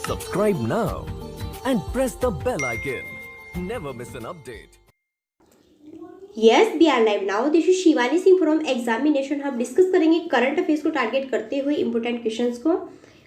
Subscribe now and press the bell icon. Never miss an update. Yes we are live now. This is Shivani Singh from examination. हम discuss करेंगे current affairs को target करते हुए important questions को।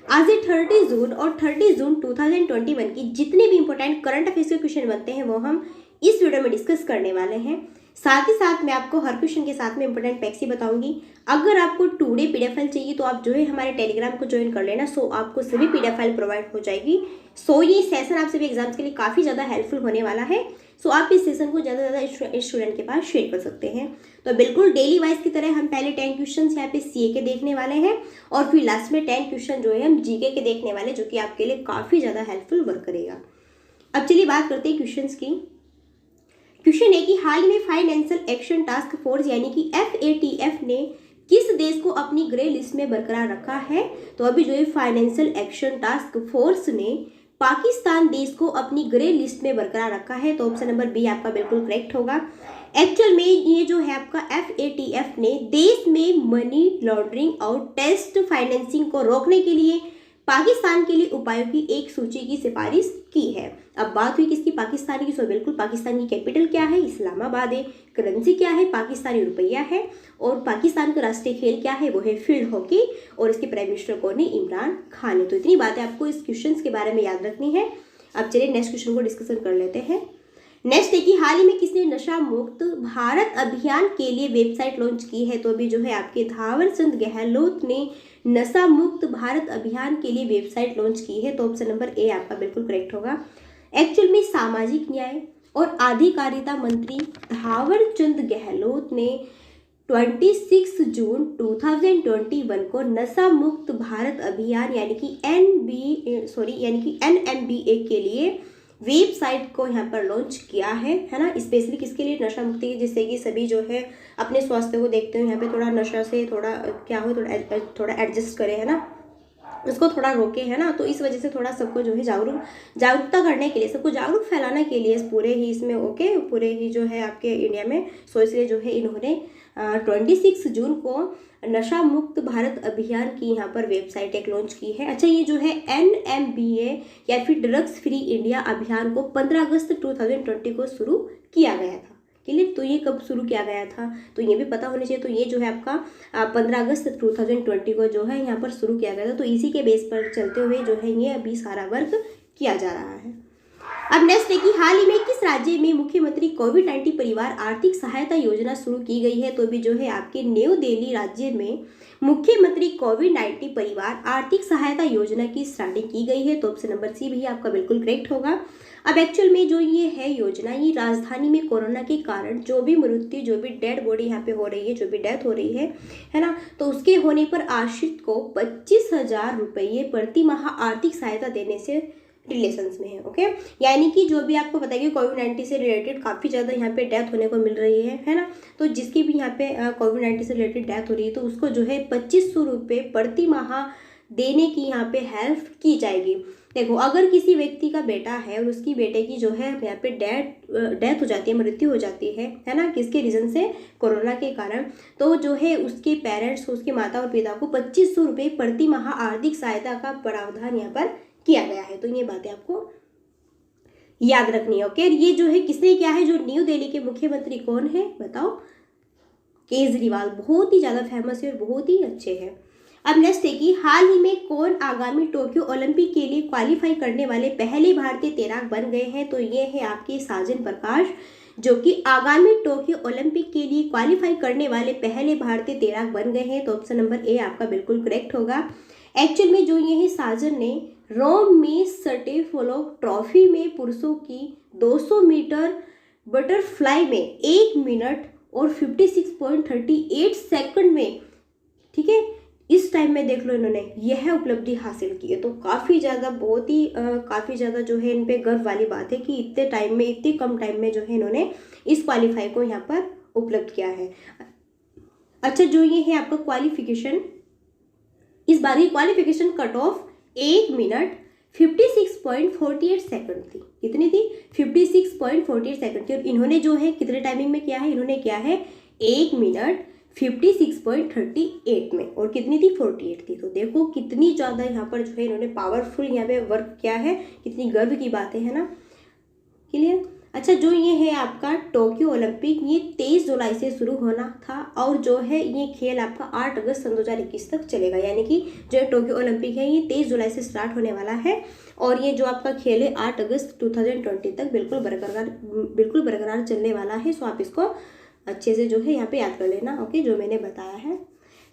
आज है 30 जून और 30 जून 2021 की जितने भी इंपॉर्टेंट करंट अफेयर्स के क्वेश्चन बनते हैं वो हम इस वीडियो में डिस्कस करने वाले हैं। साथ ही साथ मैं आपको हर क्वेश्चन के साथ में इंपॉर्टेंट फैक्ट्स ही बताऊंगी। अगर आपको 2D PDF फाइल चाहिए तो आप जो है हमारे टेलीग्राम को ज्वाइन कर लेना। सो आपको सभी PDF फाइल प्रोवाइड हो जाएगी। सो ये सेशन आप सभी एग्जाम्स के लिए काफ़ी ज़्यादा हेल्पफुल होने वाला है। सो आप इस सेशन को ज़्यादा से ज़्यादा स्टूडेंट के पास शेयर कर सकते हैं। तो बिल्कुल डेली वाइज की तरह हम पहले 10 क्वेश्चन यहाँ पे CA के देखने वाले हैं और फिर लास्ट में 10 क्वेश्चन जो है हम GK के देखने वाले, जो कि आपके लिए काफ़ी ज़्यादा हेल्पफुल वर्क करेगा। अब चलिए बात करते हैं क्वेश्चन की। क्वेश्चन है कि हाल ही में फाइनेंशियल एक्शन टास्क फोर्स यानी कि FATF ने किस देश को अपनी ग्रे लिस्ट में बरकरार रखा है? तो अभी जो है फाइनेंशियल एक्शन टास्क फोर्स ने पाकिस्तान देश को अपनी ग्रे लिस्ट में बरकरार रखा है। तो ऑप्शन नंबर बी आपका बिल्कुल करेक्ट होगा। एक्चुअल में ये जो है आपका FATF ने देश में मनी लॉन्ड्रिंग और टेस्ट फाइनेंसिंग को रोकने के लिए पाकिस्तान के लिए उपायों की एक सूची की सिफारिश की है। अब बात हुई किसकी? पाकिस्तान की। सो बिल्कुल पाकिस्तान की कैपिटल क्या है? इस्लामाबाद है। करेंसी क्या है? पाकिस्तानी रुपया है। और पाकिस्तान का राष्ट्रीय खेल क्या है? वो है फील्ड हॉकी। और इसके प्राइम मिनिस्टर कौन है? इमरान खान है। तो इतनी बातें आपको इस क्वेश्चन के बारे में याद रखनी है। अब चलिए नेक्स्ट क्वेश्चन को डिस्कशन कर लेते हैं। नेक्स्ट है कि हाल ही में किसने नशा मुक्त भारत अभियान के लिए वेबसाइट लॉन्च की है? तो अभी जो है आपके थावर चंद गहलोत ने नशा मुक्त भारत अभियान के लिए वेबसाइट लॉन्च की है। तो ऑप्शन नंबर ए आपका बिल्कुल करेक्ट होगा। एक्चुअल में सामाजिक न्याय और अधिकारिता मंत्री थावर चंद गहलोत ने 26 जून 2021 को नशा मुक्त भारत अभियान यानी कि NMBA के लिए वेबसाइट को यहाँ पर लॉन्च किया है ना। स्पेशली किसके लिए? नशा मुक्ति, जिससे कि सभी जो है अपने स्वास्थ्य को देखते हुए यहाँ पे थोड़ा नशा से थोड़ा क्या हो थोड़ा एडजस्ट करे, है ना, उसको थोड़ा रोके, है ना। तो इस वजह से थोड़ा सबको जो है जागरूकता करने के लिए, सबको जागरूक फैलाने के लिए पूरे ही इसमें पूरे ही जो है आपके इंडिया में। सो इसलिए जो है इन्होंने 26 जून को नशा मुक्त भारत अभियान की यहाँ पर वेबसाइट एक लॉन्च की है। अच्छा, ये जो है NMBA या फिर ड्रग्स फ्री इंडिया अभियान को 15 अगस्त 2020 को शुरू किया गया था। क्लियर? तो ये कब शुरू किया गया था तो ये भी पता होना चाहिए। तो ये जो है आपका 15 अगस्त 2020 को जो है यहाँ पर शुरू किया गया था। तो इसी के बेस पर चलते हुए जो है ये अभी सारा वर्क किया जा रहा है। अब नेक्स्ट है कि हाल ही में किस राज्य में मुख्यमंत्री कोविड-19 परिवार आर्थिक सहायता योजना शुरू की गई है? तो भी जो है आपके न्यू दिल्ली राज्य में मुख्यमंत्री कोविड-19 परिवार आर्थिक सहायता योजना की स्टार्टिंग की गई है। तो ऑप्शन नंबर सी भी आपका बिल्कुल करेक्ट होगा। अब एक्चुअल में जो ये है योजना, ये राजधानी में कोरोना के कारण जो भी मृत्यु, जो भी डेड बॉडी यहाँ पे हो रही है, जो भी डेथ हो रही है ना, तो उसके होने पर आश्रित को 25,000 रुपये प्रति माह आर्थिक सहायता देने से रिलेशंस में है। ओके, यानी कि जो भी आपको पता है कि कोविड-19 से रिलेटेड काफ़ी ज़्यादा यहाँ पे डेथ होने को मिल रही है ना। तो जिसकी भी यहाँ पे कोविड-19 से रिलेटेड डेथ हो रही है तो उसको जो है 2500 रुपये प्रति माह देने की यहाँ पे हेल्प की जाएगी। देखो, अगर किसी व्यक्ति का बेटा है और उसकी बेटे की जो है यहाँ पे डेथ हो जाती है, मृत्यु हो जाती है ना, किसके रीज़न से? कोरोना के कारण। तो जो है उसके पेरेंट्स, उसके माता और पिता को 2500 रुपये प्रति माह आर्थिक सहायता का प्रावधान यहाँ पर किया गया है। तो ये बातें आपको याद रखनी है। ओके, ये जो है किसने किया है? जो न्यू दिल्ली के मुख्यमंत्री कौन है बताओ? केजरीवाल। बहुत ही ज़्यादा फेमस है और बहुत ही अच्छे हैं। अब नेक्स्ट है कि हाल ही में कौन आगामी टोक्यो ओलंपिक के लिए क्वालिफाई करने वाले पहले भारतीय तैराक बन गए हैं? तो ये है आपके साजन प्रकाश, जो कि आगामी टोक्यो ओलंपिक के लिए क्वालिफाई करने वाले पहले भारतीय तैराक बन गए हैं। तो ऑप्शन नंबर ए आपका बिल्कुल करेक्ट होगा। एक्चुअल में जो ये है साजन ने रोम में स्टेफनो ट्रॉफी में पुरुषों की 200 मीटर बटरफ्लाई में 1 मिनट और 56.38 सेकंड में, ठीक है, इस टाइम में देख लो इन्होंने यह उपलब्धि हासिल की है। तो काफ़ी ज़्यादा काफ़ी ज़्यादा जो है इन पे गर्व वाली बात है कि इतने टाइम में, इतने कम टाइम में जो है इन्होंने इस क्वालिफाई को यहाँ पर उपलब्ध किया है। अच्छा, जो ये है आपका क्वालिफिकेशन, इस बार की qualification cut off 1 minute 56.48 second थी। कितनी थी? 56.48 सेकंड थी। और इन्होंने जो है कितने टाइमिंग में किया है? इन्होंने किया है 1 मिनट 56.38 में, और कितनी थी 48 थी। तो देखो कितनी ज़्यादा यहाँ पर जो है इन्होंने पावरफुल यहाँ पे वर्क किया है, कितनी गर्व की बात है ना। क्लियर। अच्छा, जो ये है आपका टोक्यो ओलंपिक, ये 23 जुलाई से शुरू होना था, और जो है ये खेल आपका 8 अगस्त सन 2021 तक चलेगा। यानी कि जो है टोक्यो ओलंपिक है ये 23 जुलाई से स्टार्ट होने वाला है, और ये जो आपका खेल है 8 अगस्त 2020 तक बिल्कुल बरकरार चलने वाला है। सो आप इसको अच्छे से जो है यहाँ पे याद कर लेना, ओके, जो मैंने बताया है।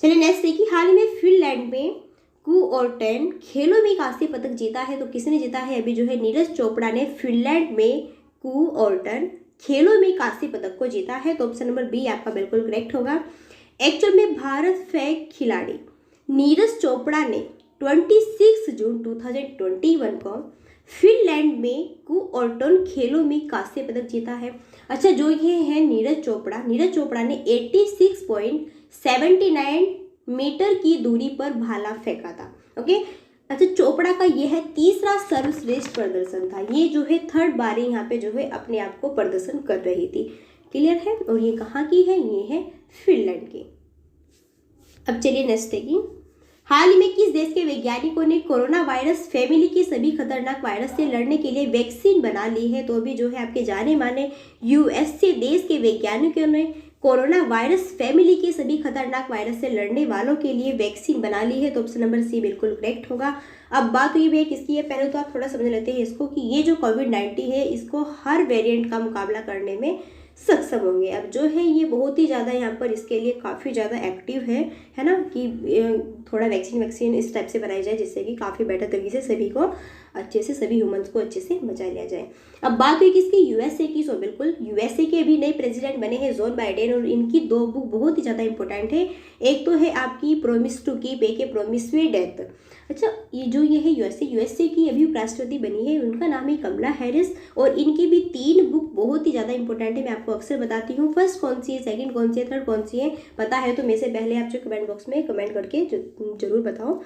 चलिए नेक्स्ट देखिए, हाल ही में फिनलैंड में कू और 10 खेलों में कांस्य पदक जीता है। तो किसने जीता है? अभी जो है नीरज चोपड़ा ने फिनलैंड में कू और 10 खेलों में कांस्य पदक को जीता है। तो ऑप्शन नंबर बी आपका बिल्कुल करेक्ट होगा। एक्चुअल में भारत फेंक खिलाड़ी नीरज चोपड़ा ने 26 जून 2021 को फिनलैंड में कू और 10 खेलों में कांस्य पदक जीता है। अच्छा, जो ये है नीरज चोपड़ा ने 86.79 मीटर की दूरी पर भाला फेंका था। ओके। अच्छा, चोपड़ा का यह है तीसरा सर्वश्रेष्ठ प्रदर्शन था। ये जो है थर्ड बार यहाँ पे जो है अपने आप को प्रदर्शन कर रही थी। क्लियर है। और ये कहाँ की है? ये है फिनलैंड की। अब चलिए नेक्स्ट देखिए, हाल ही में किस देश के वैज्ञानिकों ने कोरोना वायरस फैमिली के सभी खतरनाक वायरस से लड़ने के लिए वैक्सीन बना ली है? तो अभी जो है आपके जाने माने यूएसए देश के वैज्ञानिकों ने कोरोना वायरस फैमिली के सभी खतरनाक वायरस से लड़ने वालों के लिए वैक्सीन बना ली है। तो ऑप्शन नंबर सी बिल्कुल करेक्ट होगा। अब बात हुई है किसकी है, पहले तो आप थोड़ा समझ लेते हैं इसको कि ये जो कोविड-19 है इसको हर वेरिएंट का मुकाबला करने में सक्षम होंगे। अब जो है ये बहुत ही ज़्यादा यहाँ पर इसके लिए काफ़ी ज़्यादा एक्टिव है ना, कि थोड़ा वैक्सीन इस टाइप से बनाई जाए जिससे कि काफ़ी बेटर तरीके से सभी को अच्छे से, सभी ह्यूमंस को अच्छे से बचा लिया जाए। अब बात हुई किसकी? यूएसए की। सो बिल्कुल यूएसए के अभी नए प्रेसिडेंट बने हैं जो बाइडेन, और इनकी दो बुक बहुत ही ज़्यादा इंपॉर्टेंट है। एक तो है आपकी प्रॉमिस टू कीप, एक है प्रॉमिस टू डेथ। अच्छा, ये है यूएसए की अभी उपराष्ट्रपति बनी है, उनका नाम है कमला हैरिस, और इनकी भी 3 बुक बहुत ही ज़्यादा इंपॉर्टेंट है। मैं आपको अक्सर बताती हूँ, फर्स्ट कौन सी है, सेकंड कौन सी है, थर्ड कौन सी है, पता है तो मेरे से पहले आप जो कमेंट बॉक्स में कमेंट करके जरूर बताओ।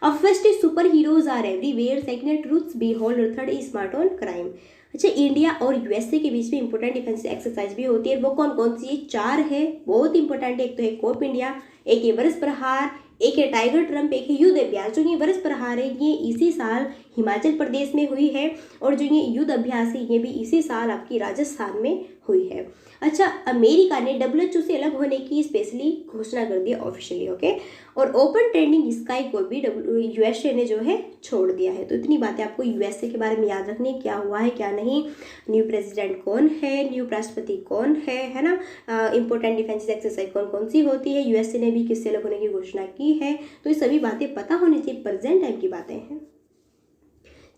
अब first is super heroes are everywhere, second है ट्रूथ्स बी होल्ड, और third is smart on crime. अच्छा, इंडिया और यूएसए के बीच में इंपॉर्टेंट डिफेंस एक्सरसाइज भी होती है, वो कौन कौन सी है? 4 है, बहुत इंपॉर्टेंट है। एक तो है कोप इंडिया, एक है बरस प्रहार, एक है टाइगर ट्रम्प, एक है युद्ध अभ्यास। जो ये बरस प्रहार है ये इसी साल हिमाचल प्रदेश में हुई है, और जो ये युद्ध अभ्यास है ये भी इसी साल आपकी राजस्थान में हुई है। अच्छा, अमेरिका ने WHO से अलग होने की स्पेशली घोषणा कर दी ऑफिशियली, ओके। और ओपन ट्रेंडिंग स्काई को भी यूएसए ने जो है छोड़ दिया है। तो इतनी बातें आपको यूएसए के बारे में याद रखनी, क्या हुआ है क्या नहीं, न्यू प्रेसिडेंट कौन है, न्यू राष्ट्रपति कौन है ना, इंपॉर्टेंट डिफेंस एक्सरसाइज कौन कौन सी होती है, यूएसए ने भी किससे अलग होने की घोषणा की है। तो ये सभी बातें पता होनी चाहिए, प्रेजेंट टाइम की बातें हैं।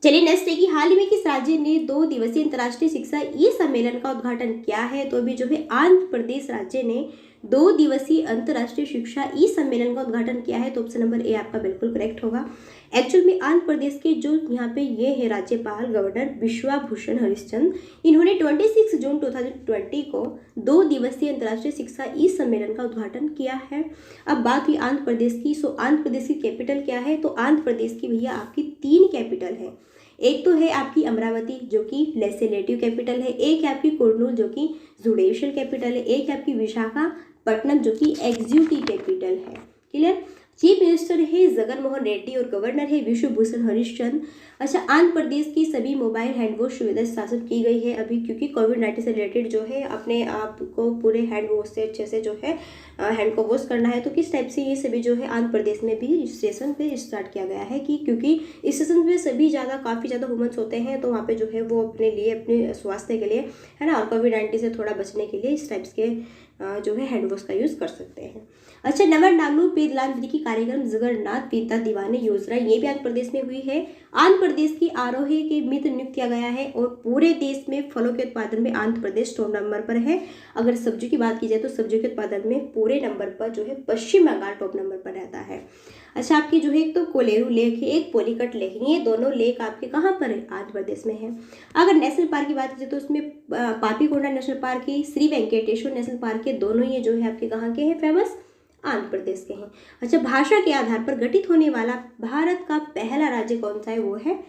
चलिए नेक्स्ट है कि हाल ही में किस राज्य ने 2 दिवसीय अंतर्राष्ट्रीय शिक्षा ई सम्मेलन का उद्घाटन किया है? तो अभी जो है आंध्र प्रदेश राज्य ने 2 दिवसीय अंतर्राष्ट्रीय शिक्षा ई सम्मेलन का उद्घाटन किया है। तो ऑप्शन नंबर ए आपका बिल्कुल करेक्ट होगा। एक्चुअल में आंध्र प्रदेश के जो यहाँ पे ये है राज्यपाल गवर्नर विश्वाभूषण हरिश्चंद्र, इन्होंने 26 जून 2020 को 2 दिवसीय अंतर्राष्ट्रीय शिक्षा ई सम्मेलन का उद्घाटन किया है। अब बात हुई आंध्र प्रदेश की। सो आंध्र प्रदेश की कैपिटल क्या है? तो आंध्र प्रदेश की भैया आपकी 3 कैपिटल है। एक तो है आपकी अमरावती जो कि लेजिस्लेटिव कैपिटल है, एक है आपकी कुर्नूल जो कि जुडिशियल कैपिटल है, एक है आपकी विशाखापट्टनम जो कि एग्जीक्यूटिव कैपिटल है। क्लियर। चीफ मिनिस्टर है जगन मोहन रेड्डी और गवर्नर है विश्वभूषण हरिश्चंद्र। अच्छा, आंध्र प्रदेश की सभी मोबाइल हैंड वॉश सुविधा स्थापित की गई है अभी, क्योंकि कोविड-19 से रिलेटेड जो है अपने आप को पूरे हैंड वॉश से अच्छे से जो है हैंड को वॉश करना है। तो किस टाइप से ये सभी जो है आंध्र प्रदेश में भी स्टेशन पे स्टार्ट किया गया है, कि क्योंकि स्टेशन पे सभी काफ़ी ज़्यादा वुमेन्स होते हैं, तो वहाँ पे जो है वो अपने लिए, अपने स्वास्थ्य के लिए है ना, कोविड-19 से थोड़ा बचने के लिए इस टाइप्स के जो है हैंड वॉश का यूज़ कर सकते हैं। अच्छा, नवर नागलू पेदलांतरी की कार्यक्रम जगन्नाथ पिता दीवाने योजना, ये भी आंध्र प्रदेश में हुई है। आंध्र प्रदेश की आरोही के मित्र नियुक्त किया गया है, और पूरे देश में फलों के उत्पादन में आंध्र प्रदेश टॉप नंबर पर है। अगर सब्जियों की बात की जाए तो सब्जियों के उत्पादन में पूरे नंबर पर जो है पश्चिम बंगाल टॉप नंबर पर रहता है। अच्छा, आपकी जो है एक तो कोलेरू लेक है, एक पोलीकट लेक है, ये दोनों लेक आपके कहाँ पर है? आंध्र प्रदेश में है। अगर नेशनल पार्क की बात की जाए तो उसमें पापीकोंडा नेशनल पार्क है, श्री वेंकटेश्वर नेशनल पार्क है, दोनों ये जो है आपके कहाँ के हैं? फेमस आंध्र प्रदेश के हैं। अच्छा, भाषा के आधार पर गठित होने वाला भारत का पहला राज्य कौन सा है? वो है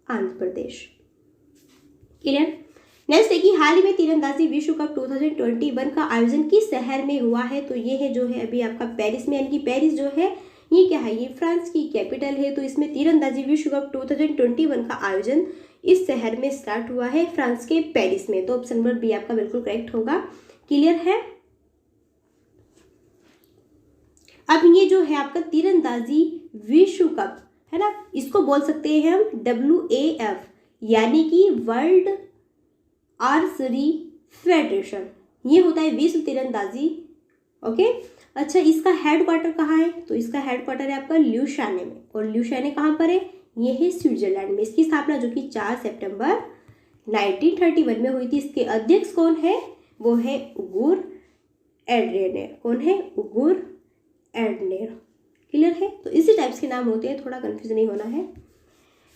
आंध्र प्रदेश। क्लियर। नेक्स्ट है कि हाल ही में तीरंदाजी विश्व कप 2021 का आयोजन किस शहर में हुआ है, तो ये है जो है अभी आपका पेरिस में, यानी कि पेरिस जो है ये क्या है, ये फ्रांस की कैपिटल है। तो इसमें तीरंदाजी विश्व कप 2021 का आयोजन इस शहर में स्टार्ट हुआ है, फ्रांस के पेरिस में। तो ऑप्शन नंबर बी आपका बिल्कुल करेक्ट होगा। क्लियर है। अब ये जो है आपका तीरंदाजी विश्व कप है ना, इसको बोल सकते हैं हम WAF, यानी कि वर्ल्ड आर्चरी फेडरेशन। ये होता है विश्व तीरंदाजी। ओके, अच्छा इसका हेड क्वार्टर कहाँ है, तो इसका हेड क्वार्टर है आपका ल्यूशाने में, और ल्यूशाने कहाँ पर है, ये है स्विट्जरलैंड में। इसकी स्थापना जो कि 4 सितंबर 1931 में हुई थी। इसके अध्यक्ष कौन है, वो है उगुर एड्रेनेर। कौन है, उगुर एड्रेनेर। क्लियर है। तो इसी टाइप्स के नाम होते हैं, थोड़ा कंफ्यूज नहीं होना है।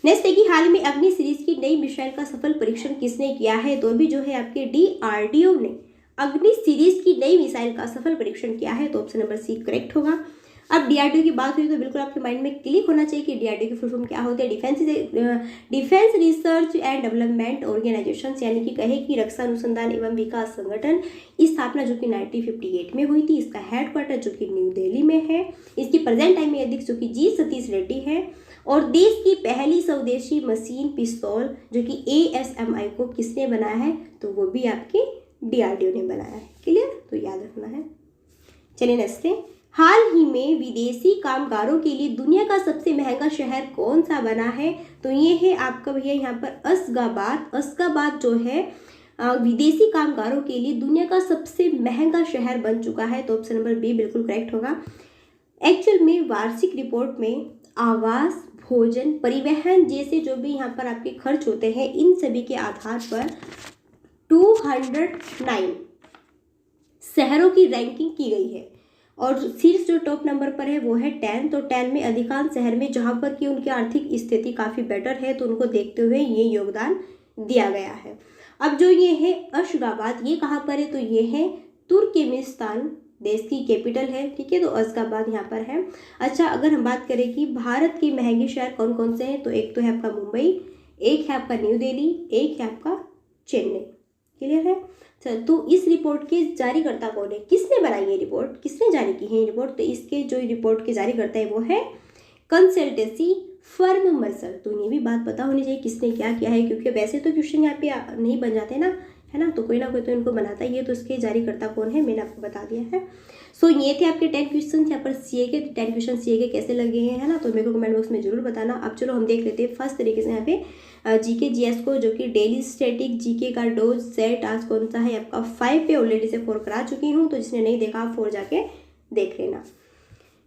नेक्स्ट है कि हाल में अग्नि सीरीज की नई मिसाइल का सफल परीक्षण किसने किया है, तो अभी जो है आपके DRDO ने अग्नि सीरीज की नई मिसाइल का सफल परीक्षण किया है। तो ऑप्शन नंबर सी करेक्ट होगा। अब DRDO की बात हुई तो बिल्कुल आपके माइंड में क्लिक होना चाहिए कि DRDO की फुल फॉर्म क्या होते हैं, defence research and development organisation, यानी कि कहे कि रक्षा अनुसंधान एवं विकास संगठन। इस स्थापना जो कि 1958 में हुई थी। इसका हेड क्वार्टर जो कि न्यू दिल्ली में है। इसकी प्रेजेंट टाइम में अध्यक्ष जो कि G सतीश रेड्डी है। और देश की पहली स्वदेशी मशीन पिस्तौल जो कि ASMI को किसने बनाया है, तो वो भी आपके DRDO ने बनाया है। क्लियर, तो याद रखना है। चलिए नेक्स्ट है, हाल ही में विदेशी कामगारों के लिए दुनिया का सबसे महंगा शहर कौन सा बना है, तो ये है आपका भैया यहाँ पर अशगाबाद। अशगाबाद जो है विदेशी कामगारों के लिए दुनिया का सबसे महंगा शहर बन चुका है। तो ऑप्शन नंबर बी बिल्कुल करेक्ट होगा। एक्चुअल में वार्षिक रिपोर्ट में आवास, भोजन, परिवहन जैसे जो भी यहाँ पर आपके खर्च होते हैं, इन सभी के आधार पर 209 शहरों की रैंकिंग की गई है। और शीर्ष जो टॉप नंबर पर है वो है 10। तो 10 में अधिकांश शहर में जहाँ पर कि उनकी आर्थिक स्थिति काफ़ी बेटर है, तो उनको देखते हुए ये योगदान दिया गया है। अब जो ये है अशगाबाद, ये कहाँ पर है, तो ये है तुर्कमेनिस्तान देश की कैपिटल है। ठीक है, तो अशगाबाद यहाँ पर है। अच्छा, अगर हम बात करें कि भारत के महंगे शहर कौन कौन से हैं, तो एक तो है आपका मुंबई, एक है आपका न्यू दिल्ली, एक है आपका चेन्नई। क्लियर है। चल, तो इस रिपोर्ट के जारीकर्ता कौन है, किसने बनाई ये रिपोर्ट, किसने जारी की है ये रिपोर्ट, तो इसके जो रिपोर्ट के जारीकर्ता है वो है कंसल्टेंसी फर्म मर्सर। तो ये भी बात पता होनी चाहिए किसने क्या किया है, क्योंकि वैसे तो क्वेश्चन यहाँ पे नहीं बन जाते ना, है ना, तो कोई ना कोई तो इनको बनाता ही है। तो इसके जारीकर्ता कौन है मैंने आपको बता दिया है। सो ये थे आपके 10 क्वेश्चन यहाँ पर CA के। 10 क्वेश्चन CA के कैसे लगे हैं, है ना, तो मेरे को कमेंट बॉक्स में जरूर बताना। अब चलो हम देख लेते हैं फर्स्ट तरीके से यहाँ पे GK GS को, जो कि डेली स्टैटिक GK का डोज सेट आज कौन सा है आपका 5 पे ऑलरेडी से 4 करा चुकी हूँ, तो जिसने नहीं देखा 4 जाके देख लेना।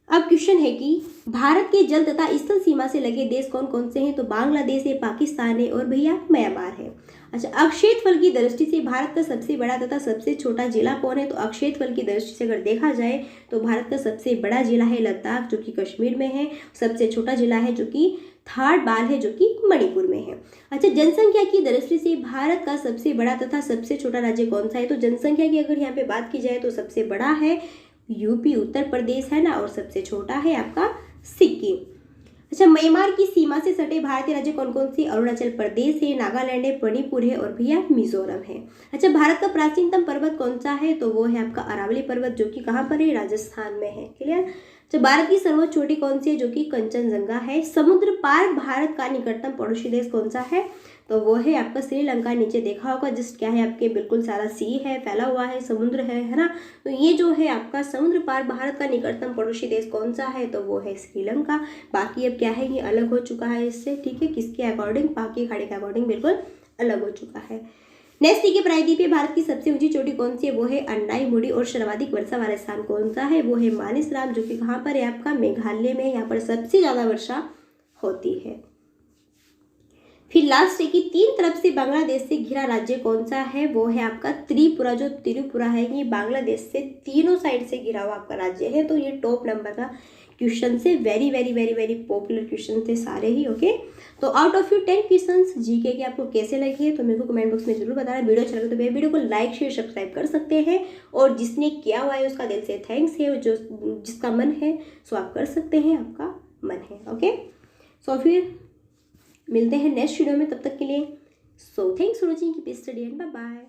अब क्वेश्चन है कि भारत के जल तथा स्थल सीमा से लगे देश कौन कौन से हैं, तो बांग्लादेश है, पाकिस्तान है और भैया म्यांमार है। अच्छा, अक्षेत्रफल की दृष्टि से भारत का सबसे बड़ा तथा सबसे छोटा जिला कौन है, तो अक्षेत्रफल की दृष्टि से अगर देखा जाए तो भारत का सबसे बड़ा जिला है लद्दाख, जो कि कश्मीर में है। सबसे छोटा जिला है जो कि थार बाल है, जो कि मणिपुर में है। अच्छा, जनसंख्या की दृष्टि से भारत का सबसे बड़ा तथा सबसे छोटा राज्य कौन सा है, तो जनसंख्या की अगर यहाँ पे बात की जाए तो सबसे बड़ा है UP उत्तर प्रदेश, है ना, और सबसे छोटा है आपका सिक्किम। अच्छा, म्यांमार की सीमा से सटे भारतीय राज्य कौन कौन से, अरुणाचल प्रदेश है, नागालैंड है, मणिपुर है और भैया मिजोरम है। अच्छा, भारत का प्राचीनतम पर्वत कौन सा है, तो वो है आपका अरावली पर्वत, जो कि कहाँ पर है, राजस्थान में है। क्लियर। तो भारत की सर्वोच्च चोटी कौन सी है, जो कि कंचनजंगा है। समुद्र पार भारत का निकटतम पड़ोसी देश कौन सा है, तो वो है आपका श्रीलंका। नीचे देखा होगा जस्ट क्या है आपके बिल्कुल सारा सी है, फैला हुआ है, समुद्र है ना। तो ये जो है आपका समुद्र पार भारत का निकटतम पड़ोसी देश कौन सा है, तो वो है श्रीलंका। बाकी अब क्या है, ये अलग हो चुका है इससे। ठीक है, किसके अकॉर्डिंग, पाकी खाड़ी के अकॉर्डिंग बिल्कुल अलग हो चुका है। नेक्स्ट ठीक है, प्रायद्वीप पे भारत की सबसे ऊंची चोटी कौन सी है, वो है अन्नाईमुडी। और सर्वाधिक वर्षा वाला स्थान कौन सा है, वो है मानेसराम, जो कि कहाँ पर है आपका मेघालय में। यहाँ पर सबसे ज्यादा वर्षा होती है। फिर लास्ट है कि 3 तरफ से बांग्लादेश से घिरा राज्य कौन सा है, वो है आपका त्रिपुरा। जो त्रिपुरा है ये बांग्लादेश से तीनों साइड से घिरा हुआ आपका राज्य है। तो ये टॉप नंबर का क्वेश्चन से very very very very popular question थे सारे ही। ओके, तो out of you 10 questions GK के आपको कैसे लगे तो मेरे को कमेंट बॉक्स में जरूर बताना। वीडियो अच्छा लगे तो मेरे वीडियो को लाइक शेयर सब्सक्राइब कर सकते हैं, और जिसने किया हुआ है उसका दिल से थैंक्स है। जो जिसका मन है सो आप कर सकते हैं, आपका मन है। ओके, सो फिर मिलते हैं नेक्स्ट वीडियो में, तब तक के लिए so thanks for watching, keep study and bye bye.